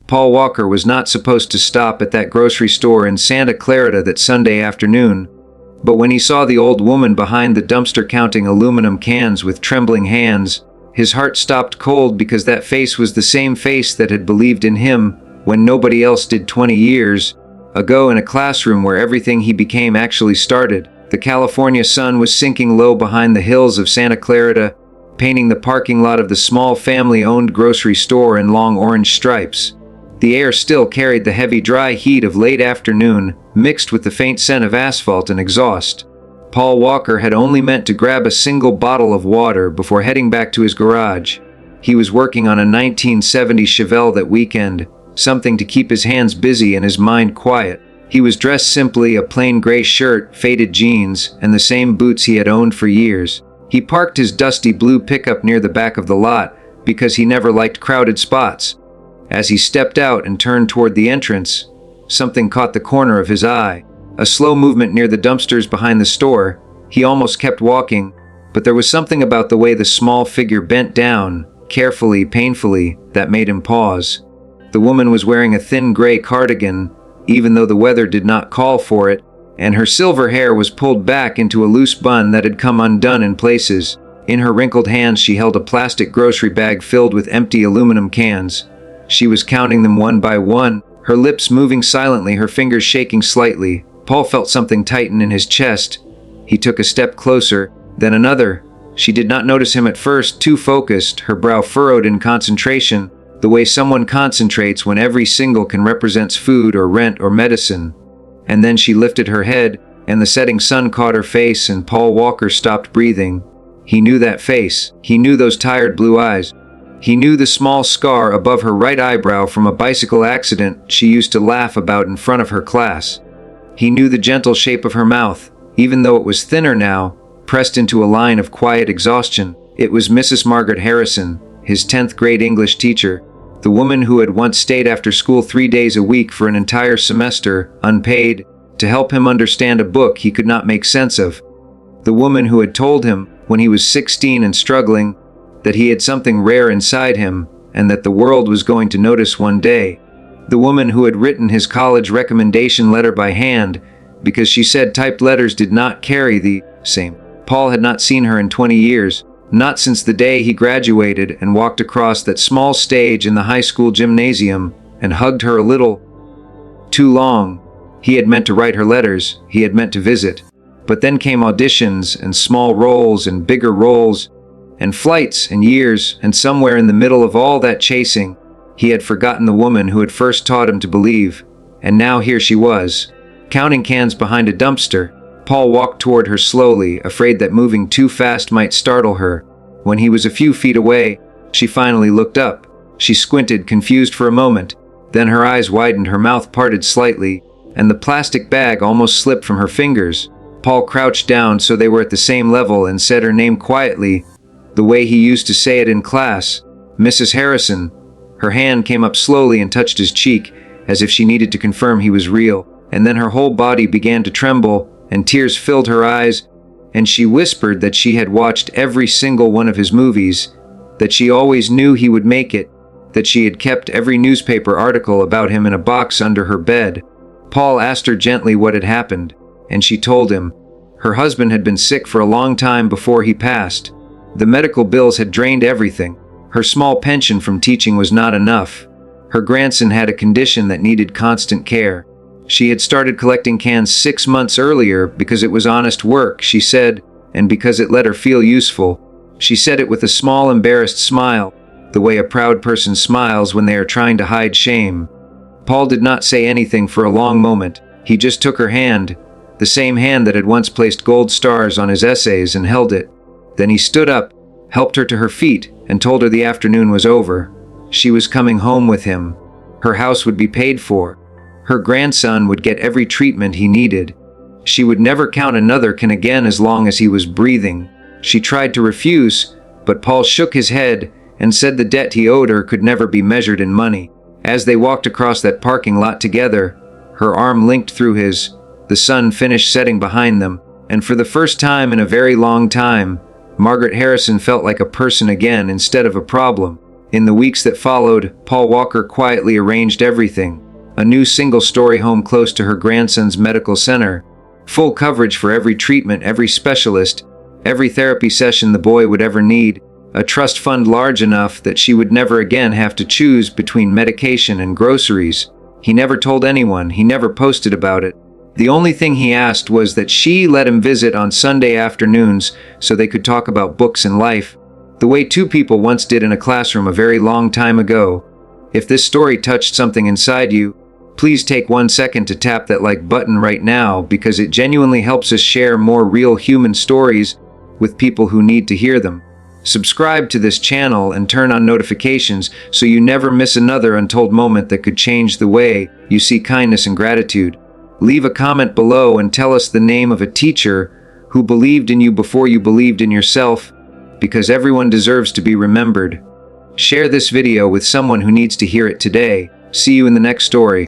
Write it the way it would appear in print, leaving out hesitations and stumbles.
Paul Walker was not supposed to stop at that grocery store in Santa Clarita that Sunday afternoon, but when he saw the old woman behind the dumpster counting aluminum cans with trembling hands, his heart stopped cold because that face was the same face that had believed in him when nobody else did 20 years ago in a classroom where everything he became actually started. The California sun was sinking low behind the hills of Santa Clarita, painting the parking lot of the small family-owned grocery store in long orange stripes. The air still carried the heavy dry heat of late afternoon, mixed with the faint scent of asphalt and exhaust. Paul Walker had only meant to grab a single bottle of water before heading back to his garage. He was working on a 1970 Chevelle that weekend, something to keep his hands busy and his mind quiet. He was dressed simply, a plain gray shirt, faded jeans, and the same boots he had owned for years. He parked his dusty blue pickup near the back of the lot because he never liked crowded spots. As he stepped out and turned toward the entrance, something caught the corner of his eye. A slow movement near the dumpsters behind the store. He almost kept walking, but there was something about the way the small figure bent down, carefully, painfully, that made him pause. The woman was wearing a thin gray cardigan, even though the weather did not call for it, and her silver hair was pulled back into a loose bun that had come undone in places. In her wrinkled hands she held a plastic grocery bag filled with empty aluminum cans. She was counting them one by one, her lips moving silently, her fingers shaking slightly. Paul felt something tighten in his chest. He took a step closer, then another. She did not notice him at first, too focused, her brow furrowed in concentration, the way someone concentrates when every single can represents food or rent or medicine. And then she lifted her head, and the setting sun caught her face, and Paul Walker stopped breathing. He knew that face. He knew those tired blue eyes. He knew the small scar above her right eyebrow from a bicycle accident she used to laugh about in front of her class. He knew the gentle shape of her mouth, even though it was thinner now, pressed into a line of quiet exhaustion. It was Missus Margaret Harrison, his 10th grade English teacher, the woman who had once stayed after school 3 days a week for an entire semester, unpaid, to help him understand a book he could not make sense of. The woman who had told him, when he was 16 and struggling, that he had something rare inside him, and that the world was going to notice one day. The woman who had written his college recommendation letter by hand, because she said typed letters did not carry the same. Paul had not seen her in 20 years, not since the day he graduated and walked across that small stage in the high school gymnasium and hugged her a little too long. He had meant to write her letters, he had meant to visit. But then came auditions and small roles and bigger roles and flights and years, and somewhere in the middle of all that chasing, he had forgotten the woman who had first taught him to believe. And now here she was, counting cans behind a dumpster. Paul walked toward her slowly, afraid that moving too fast might startle her. When he was a few feet away, she finally looked up. She squinted, confused for a moment. Then her eyes widened, her mouth parted slightly, and the plastic bag almost slipped from her fingers. Paul crouched down so they were at the same level and said her name quietly, the way he used to say it in class, Mrs. Harrison. Her hand came up slowly and touched his cheek, as if she needed to confirm he was real. And then her whole body began to tremble, and tears filled her eyes, and she whispered that she had watched every single one of his movies, that she always knew he would make it, that she had kept every newspaper article about him in a box under her bed. Paul asked her gently what had happened, and she told him. Her husband had been sick for a long time before he passed. The medical bills had drained everything. Her small pension from teaching was not enough. Her grandson had a condition that needed constant care. She had started collecting cans 6 months earlier because it was honest work, she said, and because it let her feel useful. She said it with a small embarrassed smile, the way a proud person smiles when they are trying to hide shame. Paul did not say anything for a long moment. He just took her hand, the same hand that had once placed gold stars on his essays, and held it. Then he stood up, helped her to her feet, and told her the afternoon was over. She was coming home with him. Her house would be paid for. Her grandson would get every treatment he needed. She would never count another can again as long as he was breathing. She tried to refuse, but Paul shook his head and said the debt he owed her could never be measured in money. As they walked across that parking lot together, her arm linked through his, the sun finished setting behind them, and for the first time in a very long time, Margaret Harrison felt like a person again instead of a problem. In the weeks that followed, Paul Walker quietly arranged everything. A new single-story home close to her grandson's medical center. Full coverage for every treatment, every specialist, every therapy session the boy would ever need. A trust fund large enough that she would never again have to choose between medication and groceries. He never told anyone, he never posted about it. The only thing he asked was that she let him visit on Sunday afternoons so they could talk about books and life, the way two people once did in a classroom a very long time ago. If this story touched something inside you, please take 1 second to tap that like button right now, because it genuinely helps us share more real human stories with people who need to hear them. Subscribe to this channel and turn on notifications so you never miss another untold moment that could change the way you see kindness and gratitude. Leave a comment below and tell us the name of a teacher who believed in you before you believed in yourself, because everyone deserves to be remembered. Share this video with someone who needs to hear it today. See you in the next story.